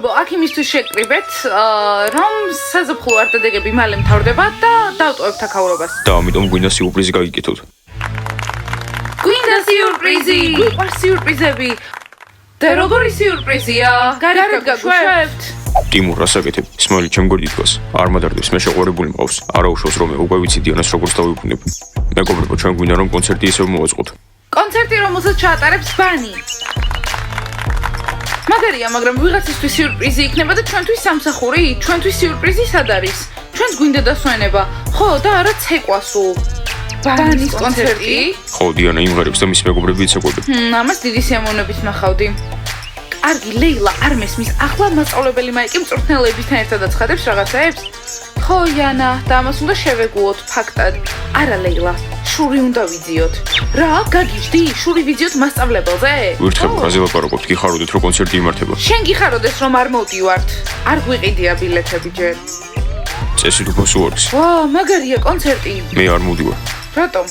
ბავშვებო, აქ იმისთვის შეკრიბეთ, რომ საზაფხულო არდადეგები მალე მთავრდება და დავტოვებთ აქაურობას. და ამიტომ გვინდა სიურპრიზი გაიგეთოთ. გვინდა სიურპრიზი! გვიყვარს სიურპრიზები. და როგორი სიურპრიზია? გარეთ გაგვიშვებთ. ტიმურ რასაკეთებ? სმაილი ჩემგორ ითქოს. არ მადარდებს, მე შეყვარებული მყავს. არა უშავს რომ მე უკვე ვიცი დიანას როგორც დავიბრუნებ. მეგობრებო, ჩვენ გვინდა რომ კონცერტი ისევ მოვაწყოთ. კონცერტი რომელსაც ჩაატარებს ბანი. მაგარია, მაგრამ ვიღაცისთვის სიურპრიზი იქნება და ჩვენთვის სამსახური, ჩვენთვის სიურპრიზი სად არის? ჩვენს გვინდა დასვენება, ხო და არა ცეკვა სულ. ბანის კონცერტი? ხო, დიანა იმღერებს და მის მეგობრები იცეკვებენ. ამას დიდი სიამოვნებით ნახავდი. კარგი, ლეილა არ მესმის, ახლა მასწავლებელი მაიკი მწვრთნელებთან ერთად აცხადებს რაღაცაებს? ხო, იანა, და ამას უნდა შევეგუოთ, ფაქტად. არა, ლეილა, შური უნდა ვიძიოთ. რა, გაგიჟდი? შური ვიძიოთ მასწავლებელზე? ვირთხებ, რაზე ლაპარაკობთ? გიხაროდეთ, რომ კონცერტი იმართება. შენ გიხაროდეს, რომ არ მოვდივართ. არ გვიყიდია ბილეთები ჯერ. წესით უფრო სულ არის. ვა, მაგარია კონცერტი. მე არ მოვდივარ. რატომ?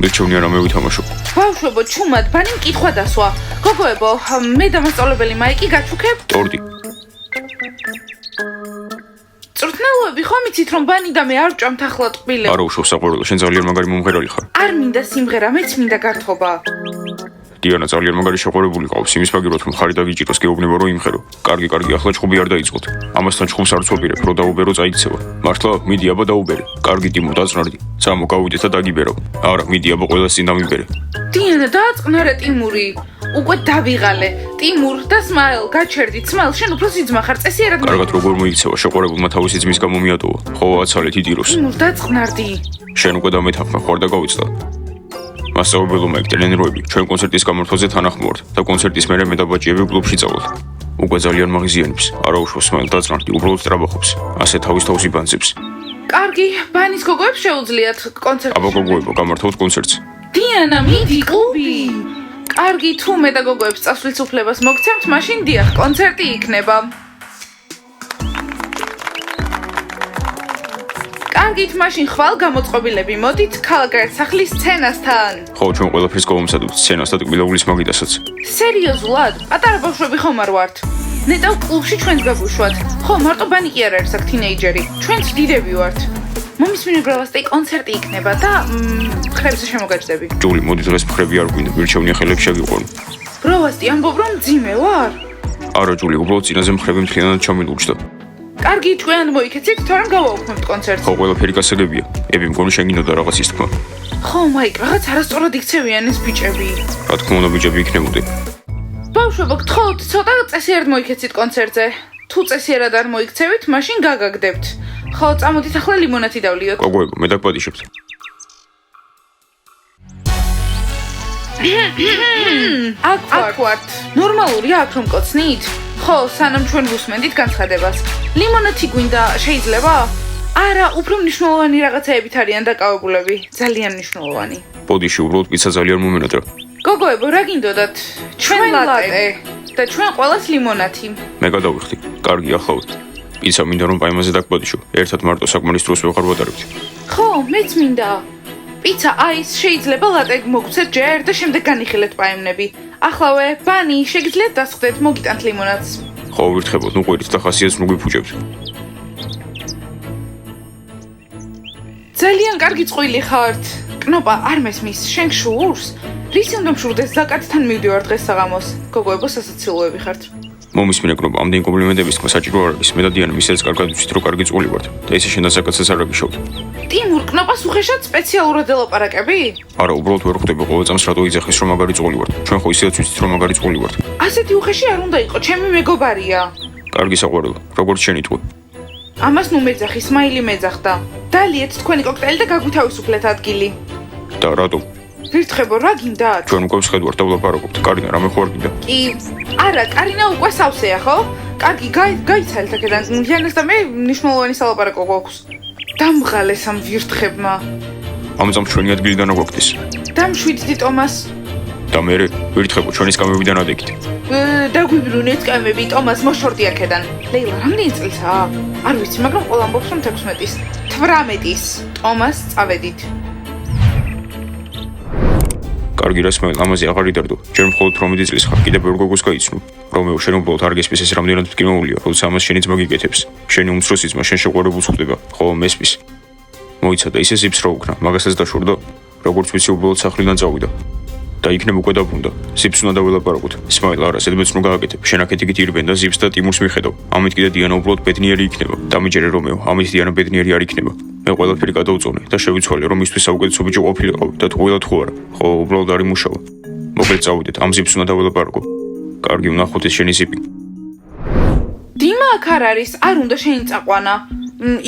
მირჩევნია რამე ვითამაშო. ბავშვებო, ჩუმად, ბანი მკითხვა დასვა. გოგოებო, მე და მასწავლებელი მაიკი გაჩუქებ? ტორტი. მწვრთნელოები ხომ იცით რომ ბანი და მე არ ვჭამთ ახლა ტყბილებს? არა უშავს საყვარელო, შენ ძალიან მაგარი მომღერალი ხარ. არ მინდა სიმღერა, მეც მინდა გართობა. დიანა ძალიან მაგარი შეყვარებული ყავს. იმის მაგიროთ რომ ხარი დაგიჭიროს, გეუბნება რომ იმღერო. კარგი, ახლა ჩხუბი არ დაიწყოთ. ამასთან ჩხუბს არ ვცობირებ, რო დაუბერო წაიქცევა. მართლა, მიდი აბა დაუბერე. კარგი ტიმო, დაწნარდი. წამო, გავიდეთ და დაგიბერო. არა, მიდი აბა ყველას წინ დამიბერე. დიანა, დააწყნარე ტიმური. უკვე დავიღალე. ტიმურ და სმაილ, გაჩერდით. სმაილ, შენ უფრო სიძმა ხარ, წესიერად. კარგად როგორ მოიქცევა, შეყვარებულმა თავისი ძმის გამო მიატოვა. ხო, აცალეთ იდიროს. ტიმურ, დააწყნარდი. შენ უკვე დამეთანხმე ხარ და გავიცდა. მასწავლებელო მაიკ ტრენერები, ჩვენ კონცერტის გამართვაზე თანახმოვართ და კონცერტის მერე მე და ბაჭიები კლუბში წავალთ. უკვე ძალიან მაღიზიანებს, არა უშავს სმაილ დაწნარდი, უბრალოდ ტრაბახობს. ასე თავის იბანძებს. კარგი, ბანის გოგოებს შეუძლიათ კონცერტი. აბა გოგოებო, გამართავთ კონცერტს. დიანა, მიდი კლუბი. კარგი, თუ მე და გოგოებს წასვლის უფლებას მოგცემთ, მაშინ დიახ, კონცერტი იქნება. კარგით, მაშინ ხვალ გამოწყობილები, მოდით ქალაქგარეთ სახლის სცენასთან. ხო, ჩვენ ყველაფერს გავუმზადებთ სცენას და ტკბილეულის მაგიდასაც. სერიოზულად? პატარა ბავშვები ხომ არ ვართ? ნეტავ კლუბში ჩვენს გაგვიშვათ. ხო, მარტო ბანი კი არ არის აქ თინეიჯერი. ჩვენც დიდები ვართ. მომისმინე ბრალასტეი კონცერტი იქნება და მხრებზე შემოგაჭდები. ჯული, მოდი დღეს მხრები არ გვინდა, მირჩევნია ხელებს შევიყვანო. ბრალასტი, ამბობ რომ ძიმე ვარ? არა, ჯული, უბრალოდ წინაზე მხრები მთლიანად ჩამილურჯდა. კარგი, თქვენ მოიქეცით, თორემ გავაუქმებთ კონცერტს. ხო, ყველაფერი გასაგებია. ები მგონი შენ გინდოდა რაღაც ის თქვა. ხო, მაიკ, რაღაც არასწორად იქცევიან ეს ბიჭები. რა თქმა უნდა, ბიჭები იქნებოდნენ. ბავშვებო, გთხოვთ, ცოტა წესიერად მოიქეცით კონცერტზე. თუ წესიერად არ მოიქცევით, მაშინ გაგაგდებთ. ხო, წამოდით ახლა ლიმონათი დავლიოთ. გოგოებო, მე დაგპატიშებთ. აქ ვართ. ნორმალურია აქ რომ კოცნით? ხო, სანამ ჩვენ ვუსმენდით განცხადებას. ლიმონათი გვინდა, შეიძლება? არა, უფრო მნიშვნელოვანი რაღაცაებით არიან დაკავებულები. ძალიან მნიშვნელოვანი. ბოდიში უბრალოდ პიცა ძალიან მომენატრა. გოგოებო, რა გინდოდათ? ჩვენ ლატე და ჩვენ ყველას ლიმონათი. მე გადავიხდი. კარგი, ახლა პიცა მინდა რომ პაიმაზე დაგპატიშო. ერთად მარტო საკმარის დროს ვეღარ ვატარებთ. ხო, მეც მინდა. პიცა აის შეიძლება ლატე მოგცეთ ჯერ და შემდეგ განიხილეთ პაემნები.ახლავე, ბანი, შეგიძლიათ დასხდეთ, მოგიტანთ ლიმონადს. ხო, ვირთხებოდ, ნუ ყვირით და ხასიათს ნუ გვიფუჭებთ. ძალიან კარგი წყვილი ხართ. კნოპა, არ მესმის, შენ გშურს? რისი უნდა მშურდეს, ზაკათთან მივდივარ დღეს საღამოს. გოგოებო, სასაცილოები ხართ. მომისმინე კნოპა, ამდენი კომპლიმენტების თქვა საჭირო არ არის. მე და დიანა მისაც კარგად ვიცით, რომ კარგი წყვილი ვართ და ესე შენ და ზაკაცას არ აგიშოვთ. ტიმურ, კნოპას უხეშად სპეციალურად ელაპარაკები? არა, უბრალოდ ვერ ხვდები ყოველ წამს რატო იძახის რომ მაგარი წყვილი ვართ. ჩვენ ხო ისედაც ვიცით რომ მაგარი წყვილი ვართ. ასეთი უხეში არ უნდა იყო, ჩემი მეგობარია. კარგი საყვარელო, როგორც შენი თქვი. ამას ნუ მეძახი, სმაილი მეძახდა. დალიეთ თქვენი კოქტეილი და გაგვითავისუფლეთ ადგილი. და რატო? ვირთხებო, რა გინდათ? ჩვენ უკვე ვსხედვართ და ვლაპარაკობთ. კარინა, რამე ხო არ გინდა? კი. არა, კარინა უკვე სავსეა, ხო? კარგი, გაიცალეთ აქედან. იანას და მე მნიშვნელოვანი სალაპარაკო გვაქვს. დამღალეს ამ ვირთხებმა. ამ წამს ჩვენი ადგილიდან აგვაქდეს. დამშვიდდი ტომას. და მე ვირთხებო ჩვენი სკამებიდან ადეკით. დაგვიბრუნეთ სკამები, ტომას მოშორდი აქედან. ლეილა, რამდენი წელსაა? არ ვიცი, მაგრამ ყველა ამბობს რომ 16-ის. 18-ის. ტომას წავედით. კარგი რა სმაილ, ამაზე აღარ იდარდო. ჯერ მხოლოდ 18 წლის ხარ, კიდევ ბევრ გოგოს გაიცნო. რომეო, შენ უბრალოდ არ გესმის ეს რამდენად მტკივნეულია, როცა ამას შენი ძმა გიკეთებს. შენი უმცროსი ძმა შენ შეყვარებულს ხვდება, ხო, მესმის. მოიცადა ისე ზიფს რა უკნა, მაგასაც დაშორდა, როგორც ვიცი უბრალოდ სახლიდან წავიდა. და იქნებ უკვე დაბრუნდა. ზიფს უნდა დაველაპარაკოთ. სმაილ არა, ზედმეტს ნუ გააკეთებ. შენ აქეთ-იქით ირბენ და ზიფს და ტიმურს მიხედავ. ამით კიდე დიანა უბრალოდ ბედნიერი იქნება. დამიჯერე რომეო, ამით დიანა ბედნიერი არ იქნება. მე ყველაფერი გადავწონე და შევიცვალე, რომ ისთვის საუკეთესო ბიჭი ყოფილიყავი და თუ ყველა თუ არა. ხო, უბრალოდ არ იმუშავა. მოკლედ წავიდეთ, ამ ზიფს უნდა დაველაპარაკო. კარგი, ვნახოთ ეს შენი ზიფი. დიმა აქ არ არის, არ უნდა შენი წაყვანა.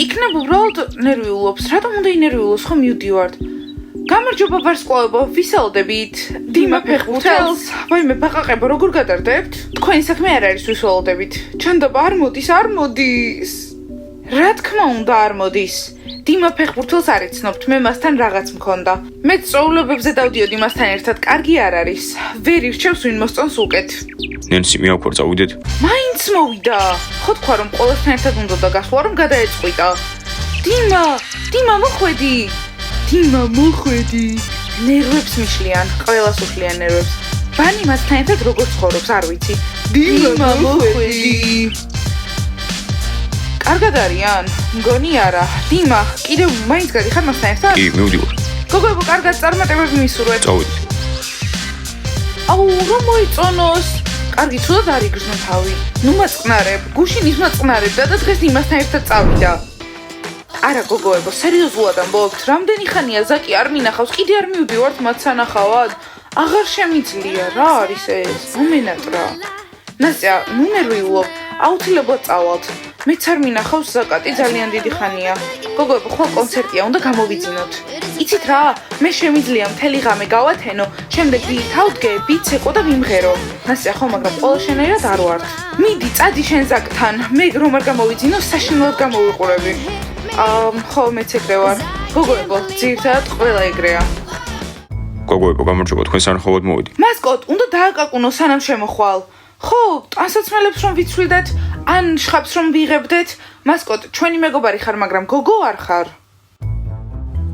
იქნებ უბრალოდ ნერვიულობს. რატომ უნდა ინერვიულოს, ხო მივდივართ. გამარჯობა ვარსკვლავებო, ვისაუბრდებით. დიმა ფეხბურთელს. ვაიმე ბაყაყებო, როგორ გადარდებთ? თქვენი საქმე არ არის ვისაუბრდებით. ჩანდაბა არ მოდის. რა თქმა უნდა არ მოდის. დიმა ფეხბურთელს არ იცნობთ, მე მასთან რაღაც მქონდა. მე სწავლებებზე დავდიოდი მასთან ერთად, კარგი არ არის. ვერ ირჩევს ვინ მოსწონს უკეთ. ნენსი მიაქვარ წავიდეთ. მაინც მოვიდა. ხო თქვა რომ ყოველთან ერთად უნდა გასვლა რომ გადაეწყვიტა. დიმა მოხვედი. ნერვებს მიშლიან, ყველას უშლიან ნერვებს. ბანი მასთან ერთად როგორ ცხოვრობს, არ ვიცი. დიმა მოხვედი. კარგად არიან? მგონი არა. დიმა, კიდევ მაინც გადიხარ მასთან ერთად? კი, მივდივარ. გოგოებო, კარგად წარმატებები მისურვეთ. წავიდეთ. აუ, რომ მოიწონოს. კარგი, ცუდად არ იგრძნო თავი. ნუ მაწყნარებ, გუშინის მაწყნარებ და დღეს იმასთან ერთად წავიდა. არა გოგოებო, სერიოზულად ამბობთ, რამდენი ხანია ზაკი არ მინახავს, კიდე არ მივდივართ მათ სანახავად? აღარ შემიძლია, რა არის ეს? მომენატრა. ნასია, ნუ ნერვიულობ, აუცილებლად წავალთ. მეც არ მინახავს ზაკატი ძალიან დიდი ხანია. გოგოებო, ხვალ კონცერტია, უნდა გამოვიძინოთ. იცით რა, მე შემიძლია მთელი ღამე გავათენო, შემდეგ ვითავდგე, ვიცეკო და ვიმღერო. ნასია ხო, მაგრამ ყველა შენერად არ ვართ. მიდი, წადი შენ ზაკთან, მე რომ არ გამოვიძინო, საშინელად გამოვიყურები. ხო, მეც ეგრე ვარ. გოგოებო, ძირთად ყველა ეგრეა. გოგოებო, გამარჯობა, თქვენ სანახავად მოვედი. მასკოტ, უნდა დააკაკუნო სანამ შემოხვალ. ხო, ტანსაცმელებს რომ ვიცვლიდეთ, ან შხაპს რომ ვიღებდეთ. მასკოტ, ჩვენი მეგობარი ხარ, მაგრამ გოგო არ ხარ.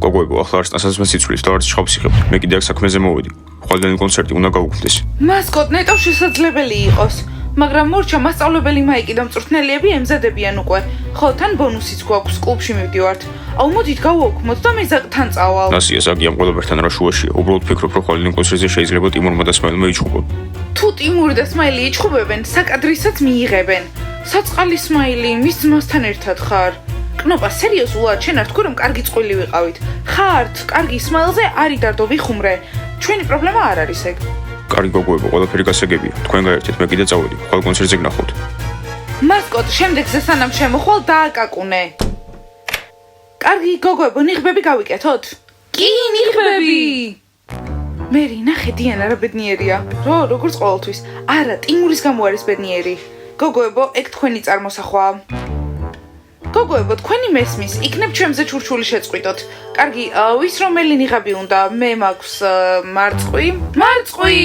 გოგოებო, ახლა არც ტანსაცმელს იცვლის და არც შხაპს იღებთ. მე კიდე აქ საქმეზე მოვედი. ყველანი კონცერტი უნდა გავუქმდეს. მასკოტ, ნეტო შესაძლებელი იყოს. მაგრამ მორჩა მასწავლებელი მაიკი და მწვრთნელიები ემზადებიან უკვე. ხო, თან ბონუსიც გვაქვს, კლუბში მივდივართ. აუ, მოდით გავაუქმოთ და მე ზაკთან წავალ. ნასია, ზაკი ამ ყველაფერთან რა შუაშია? უბრალოდ ფიქრობ, რომ ყველანი კონცერტზე შეიძლება ტიმურმა და სმაილმა იჩხუბონ. თუ ტიმური და სმაილი იჩხუბებენ, საკადრისაც მიიღებენ. საწყალი სმაილი, მის ძმასთან ერთად ხარ. კნოპა, სერიოზულად, შენ არ თქვი რომ კარგი წყვილი ვიყავით. ხართ, კარგი სმაილზე არ იდარდო ვიხუმრე. ჩვენი პრობლემა არ არის ეგ. კარგი გოგოებო, ყველაფერი გასაგებია. თქვენ გაერთეთ, მე კიდე წავედი. ხვალ კონცერტზე გნახავთ. მასკოტ, შემდეგზე სანამ შემოხვალ დააკაკუნე. კარგი გოგოებო, ნიღბები გავიკეთოთ? კი, ნიღბები. მერი, ნახე დიანა რა ბედნიერია. როგორც ყოველთვის. არა, ტიმურის გამო არის ბედნიერი. გოგოებო, ეგ თქვენი წარმოსახვაა. გოგოებო, თქვენი მესმის, იქნებ ჩემზე ჩურჩული შეწყვიტოთ. კარგი, ვის რომელი ნიღაბი უნდა? მე მაქვს მარწყვი.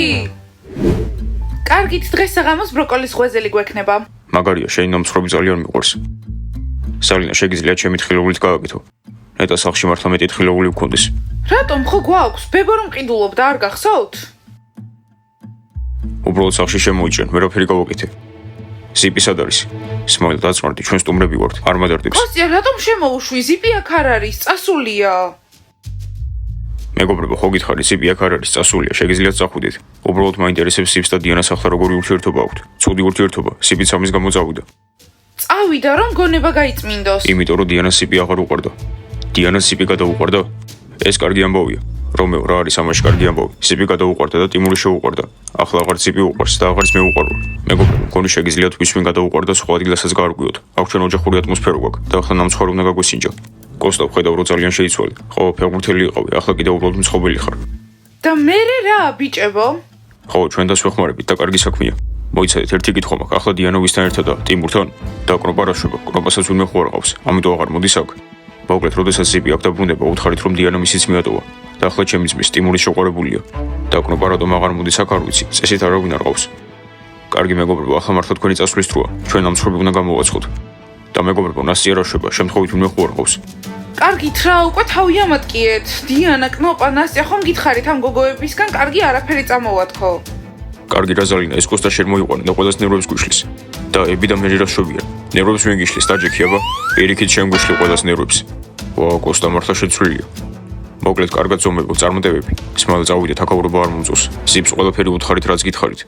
კარგით, დღეს საღამოს ბროკოლის ღვეზელი გვექნება. მაგარია, შენი ნამცხრობი ძალიან მიყვარს. სალინა, შეგიძლიათ ჩემი თხილოვულით გააკეთო. ნეტა სახლში მართლა მეტი თხილოვული ვქონდეს. რატომ ხო გვაქვს? ბებო რომ ყიდულობ და არ გახსოვთ? უბრალოდ სახლში შემოიჭრენ, ვერაფერი გავაკეთე. ზიპი სად არის? სმაილ დაწმარდი, ჩვენ სტუმრები ვართ, არ მადარდებს. კოსტია, რატომ შემოუშვი? ზიპი აქ არ არის, წასულია. მეგობრებო, ხო გითხარით, ზიპი აქ არ არის, წასულია, შეგიძლიათ წახვიდეთ. უბრალოდ მაინტერესებს ზიპს და დიანას ახლა როგორი ურთიერთობა აქვთ. ცუდი ურთიერთობა, ზიპიც ამის გამო წავიდა. წავიდა, რომ გონება გაიწმინდოს. იმიტომ რომ დიანას ზიპი აღარ უყვარდა. დიანას ზიპი გადაუყვარდა? ეს კარგი ამბავია. რომეო, რა არის ამაში კარგი ამბავი? ზიპი გადაუყვარდა და ტიმური შეუყვარდა. ახლა აღარც ზიპი უყვარს და აღარც მე უყვარვარ. მეგობრებო, გონი შეგიძლიათ ვისვენ გადაუყვარდა სხვა ადგილასაც გაარკვიოთ. აქ ჩვენ ოჯახური ატმოსფერო გვაქვს და ახლა ნამცხვარი უნდა გაგვესინჯა. კოსტა, ხედავ რომ ძალიან შეიცვალე. ხო, ფეხბურთელი იყავი, ახლა კიდევ უბრალოდ მცხოვრებელი ხარ. და მე რა, ბიჭებო? ხო, ჩვენ დასვეხმარებით და კარგი საქმეა. მოიცადეთ, ერთი კითხვა მაქვს. ახლა დიანა ვისთან ერთადაა? ტიმურთან? და კნოპა რა შვება? კნოპასაც ვინმე ხო არ ყავს. ამიტომ აღარ მოდის აქ. მოკლედ, როდესაც ზიპი აქ დაბრუნდება, უთხარით რომ დიანა მისიც მიატოვა. და ახლა ჩემი ძმის ტიმური შეყვარებულია. და კნოპა რატომ აღარ მოდის აქ არ ვიცი. წესით არავინ არ ყავს. კარგი მეგობრებო, ახლა მართლა თქვენი წასვლის დროა. ჩვენ ამ ცხოვრები უნდა გამოვაცხოთ. და მეგობრებო, ნასია რა შვება? შემთხვევით ვინმე ხო არ ყავს. კარგით რა, უკვე თავი ამატკიეთ. დიანა, კნოპა, ნასტია, ხომ გითხარით ამ გოგოებისგან კარგი არაფერი წამოვათ ხო? კარგი რა ზალინა, ეს კოსტა შენ მოიყვანე და ყველას ნერვებს გვიშლის. და ები და მერი რა შობიან. ნერვებს ვინ გიშლის, ტაჯიკი აბა? პირიქით შენ გვიშლი ყველას ნერვებს. ვა, კოსტა მართლა შეცვლილია. მოკლედ, კარგად ზომებო, წარმატებები. სმაილ წავიდეთ, აქაურობა არ მომწონს. სიბრს ყველაფერი უთხარით, რაც გითხარით.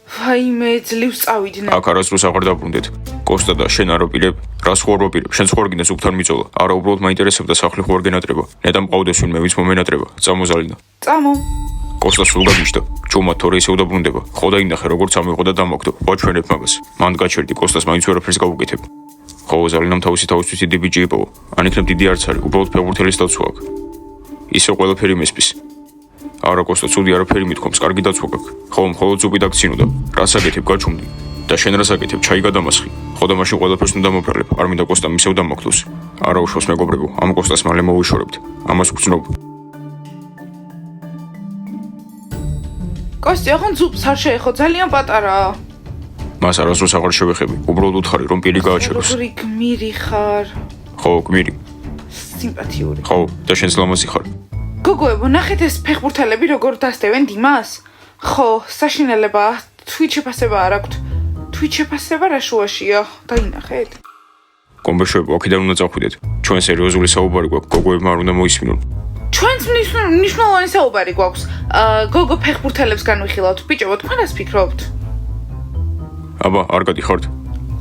ვაიმე, ძლივს წავიდნენ. აქ არასდროს აღარ დაბრუნდეთ. კოსტა და შენ არ ოპირებ, რას ხო არ ოპირებ? შენ ხო არ გინდა სუფთან მიწოლა? არა, უბრალოდ მაინტერესებდა სახლი ხო არ გენატრება. ნეტა მყავდეს ვინმე, ვინც მომენატრება. წამოზალინა. წამო. კოსტა სულ გაგიშდა. ჯუმად თორე ისევ დაბრუნდება. ხო დაინახე როგორც ამიღო და დამოგდო. ვაჩვენებ მაგას. მან გაჩერდი კოსტას მაინც ვერაფერს გავუკეთებ. ხო ზალინამ თავისი თავისთვის დიდი ბიჭი იპოვა. ან იქნებ დიდი არც არის, უბრალოდ ფეხბურთელის დაცვა აქვს. ისევ ყველაფერი მესპის. არა კოსტა, ცუდი არაფერი მithkomს, კარგი დაცვა გაქვს. ხო, მხოლოდ ზუპი დაგცინოდა. რას აკეთებ, გაჩუმდი. და შენ რას აკეთებ, ჩაი გადამასხი. ხო და მაშინ ყველაფერს უნდა მომბრალებ. არ მინდა კოსტამ ისევ დამოგდოს. არა უშავს მეგობრებო, ამ კოსტას მალე მოვიშორებთ. ამას ვგრძნობ. კოსტი, ახან ზუპს არ შეეხო, ძალიან პატარაა. მას არასდროს აღარ შევეხები. უბრალოდ უთხარი რომ პირი გააჩეროს. როგორი გმირი ხარ. ხო, გმირი. სიმპათიური. ხო, და შენც ლამაზი ხარ. გოგოებო, ნახეთ ეს ფეხბურთელები როგორ დასდევენ დიმას? ხო, საშინელებაა. თვით შეფასება არ აქვთ. თვით შეფასება რა შუაშია? დაინახეთ. კომბეშოებო, აქედან უნდა წავხვიდეთ. ჩვენ სერიოზული საუბარი გვაქვს, გოგოებმა არ უნდა მოისმინონ. ჩვენც მნიშვნელოვანი საუბარი გვაქვს. გოგო ფეხბურთელებს განვიხილავთ. ბიჭებო, თქვენ რას ფიქრობთ? აბა, არ გადიხართ?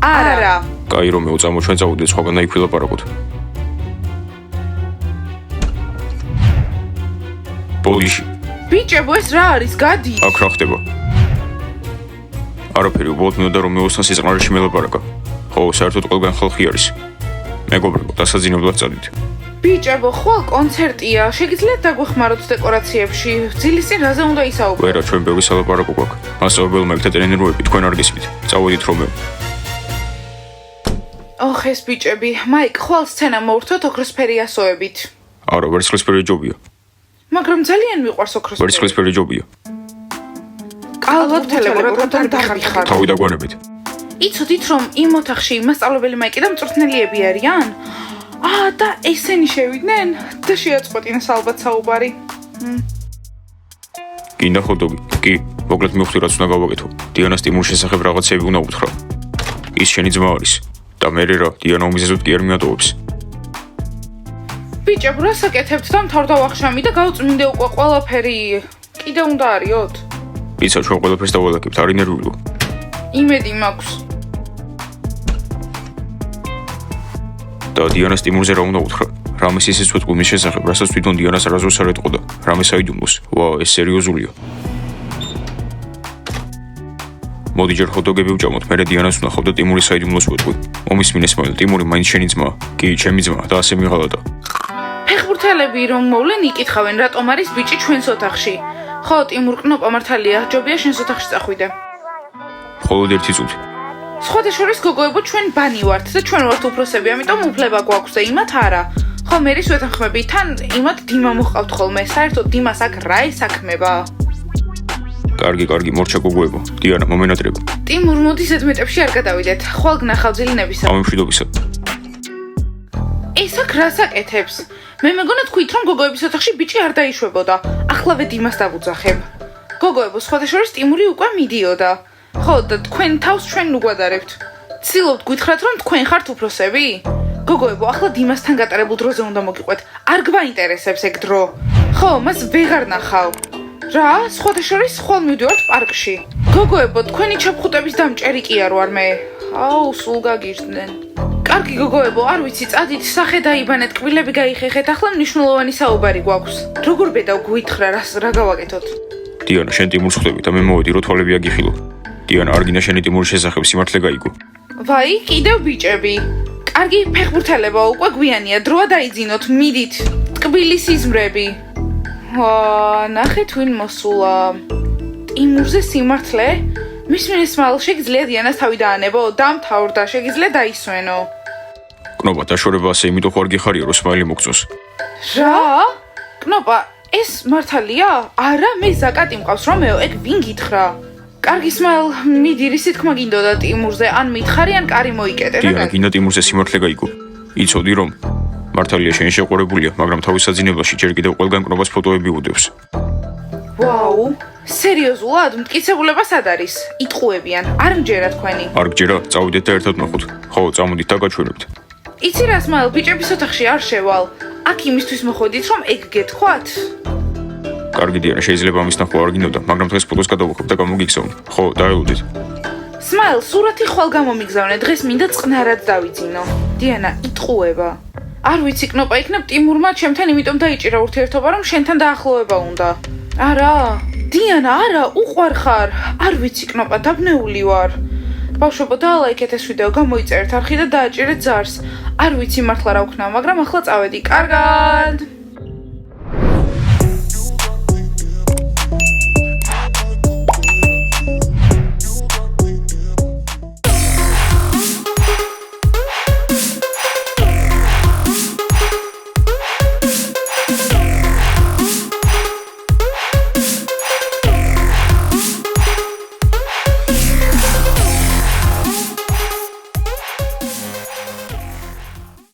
არა. კაი რომეო, წამო ჩვენ წავიდეთ, სხვაგან აიქ ვილაპარაკოთ. პოლიში. ბიჭებო, ეს რა არის? გადი. აქ რა ხდება? არაფერი, უბრალოდ მინდა რომ მეოსთან სიწყნარეში მელაპარაკა. ხო, საერთოდ ყველგან ხალხი არის. მეგობრებო, დასაძინებლად წადით. ბიჭებო, ხვალ კონცერტია. შეგიძლიათ დაგვეხმაროთ დეკორაციებში? ძილის წინ რაზე უნდა ისაუბროთ? ვერა, ჩვენ ბევრი სალაპარაკო გვაქვს. მასწავლებელმა იქ და ტრენეროები თქვენ არ გესმით. წავედით რომეო. ოხ, ეს ბიჭები, მაიკ, ხვალ სცენა მოვრთოთ ოქროსფერი ასოებით. არა, ვერცხლისფერი ჯობია. მაგრამ ძალიან მიყვარს ოქროსფერი. ვერცხლისფერი ჯობია. ალბათელებო, რატომ დაგიხართ? თავი დაგვანებით. იცოდით რომ იმ ოთახში მასწავლებელი მაიკი და მწვრთნელიები არიან? და ესენი შევიდნენ და შეაწყვეტინეს ალბათ საუბარი. გინდა ხოდოგი? კი, მოკლედ მივხვდი რაც უნდა გავაკეთო. დიანას ტიმურის შესახებ რაღაცები უნდა უთხრა. ის შენი ძმა არის და მე რა, დიანა უმიზეზოდ კი არ მიატოვებს. ბიჭებო, რას აკეთებთ და მთავრდა ვახშამი და გავწმინდე უკვე ყველაფერი. კიდე უნდა არიოთ? ისა ჩვენ ყველაფერს დავალაგებთ, არ ინერვილო. იმედი მაქვს. და დიანას ტიმურზე რა უნდა უთხრა? რამეს ისიც ვეთქვი მის შესახებ, რასაც თვითონ დიანას არასდროს არ ეტყოდა. რამეს აიდუმლოს. ვა, ეს სერიოზულია. მოდი ჯერ ხოდოგები ვჭამოთ, მერე დიანას ვნახავ და ტიმურის საიდუმლოს ვეთქვი. მომისმინე სმაილ, ტიმური მაინც შენი ძმა. კი, ჩემი ძმა და ასე მიღალატა. ფეხბურთელები რომ მოვლენ იკითხავენ, რატომ არის ბიჭი ჩვენს ოთახში? ხო, ტიმურ, კნოპა მართალია, ჯობია შენს ოთახში წახვიდე. მხოლოდ ერთი წუთი. სხვათა შორის გოგოებო, ჩვენ ბანი ვართ და ჩვენ ვართ უფროსები, ამიტომ უფლება გვაქვს და იმათ არა. ხო, მერის ვეთანხმები, თან იმათ დიმა მოჰყავთ ხოლმე, საერთოდ დიმას აქ რა ესაქმება? კარგი, მორჩა გოგოებო. დიანა, მომენატრება. ტიმურ, მოდი ზედმეტებში არ გადავიდეთ. ხვალ გნახავ ძილინებისა. ამ მშვიდობისა. ეს აქ რას აკეთებს? მე მეგონა თქვით რომ გოგოების ოთახში ბიჭი არ დაიშვებოდა. ახლავე დიმას დავუძახებ. გოგოებო, სხვათა შორის ტიმური უკვე მიდიოდა. ხო, და თქვენ თავს ჩვენ უგვადარებთ. ცდილობთ გითხრათ რომ თქვენ ხართ უფროსები? გოგოებო, ახლა დიმასთან გატარებულ დროზე უნდა მოგიყვეთ. არ გვაინტერესებს ეგ დრო. ხო, მას ვეღარ ნახავ. რა? სხვათა შორის ხვალ მივდივართ პარკში. გოგოებო, თქვენი ჩაფხუტების დამჭერი კი არ ვარ მე. აუ, სულ გაგიჟდნენ. კარგი გოგოებო, არ ვიცი, წადით, სახე დაიბანეთ, კბილები გაიხეხეთ, ახლა მნიშვნელოვანი საუბარი გვაქვს. როგორ ბედავ გვითხრა, რა გავაკეთოთ? დიანა, შენ ტიმურს ხვდები და მე მოვედი, რომ თვალები აგიხილო. დიანა, არ გინდა შენი ტიმურის შესახებ სიმართლე გაიგო. ვაი, კიდევ ბიჭები. კარგი ფეხბურთელებო, უკვე გვიანია, დროა დაიძინოთ, მიდით. ტკბილის იზმრები. ნახეთ ვინ მოსულა. ტიმურზე სიმართლე? მისმინე სმაილ, შეგიძლია დიანას თავი დაანებო, დამთავრდა, შეგიძლია დაისვენო. კნოპა, დაშორება ასე იმიტომ ხო არ გიხარია, რომ სმაილი მოგწონს. რა? კნოპა, ეს მართალია? არა, მე ზაკატი მყავს, რომეო, ეგ ვინ გითხრა? კარგი სმაილ, მიდი, რისი თქმა გინდოდა ტიმურზე, ან მითხარი, ან კარი მოიკეტე. დიანა, გინდა ტიმურზე სიმართლე გაიგო. იცოდი რომ მართალია შენ შეყურებულია, მაგრამ თავის საძინებელში ჯერ კიდევ ყველგან კნობას ფოტოები უდევს. ვაუ, სერიოზულად, მტკიცებულება სად არის? იტყუებიან, არ მჯერა თქვენი. არ გჯერა, წავიდეთ და ერთად ნახოთ. ხო, წამოდით და გაჩვენებთ. იცი რა, სმაილ, ბიჭების ოთახში არ შევალ. აქ იმისთვის მოხოდით, რომ ეგ გეთქვათ? კარგი დიანა, შეიძლება ამის ნახვა არ გინდოდა, მაგრამ დღეს ფოტოს გადავუხებ და გამოგიგზავნე. ხო, დაელოდეთ. სმაილ, სურათი ხვალ გამომიგზავნე, დღეს მინდა წყნარად დავიძინო. დიანა, იტყუება. არ ვიცი, კნოპა იქნებ ტიმურმა ჩემთან იმიტომ დაიჭირა ურთიერთობა, რომ შენთან დაახლოვება უნდა. არა, დიანა, არა, უყვარ ხარ. არ ვიცი, კნოპა, დაბნეული ვარ. ბავშვებო, დაალაიქეთ ეს ვიდეო, გამოიწერეთ არხი და დააჭერეთ ზარს. არ ვიცი მართლა რა ვქნა, მაგრამ ახლა წავედი. კარგად.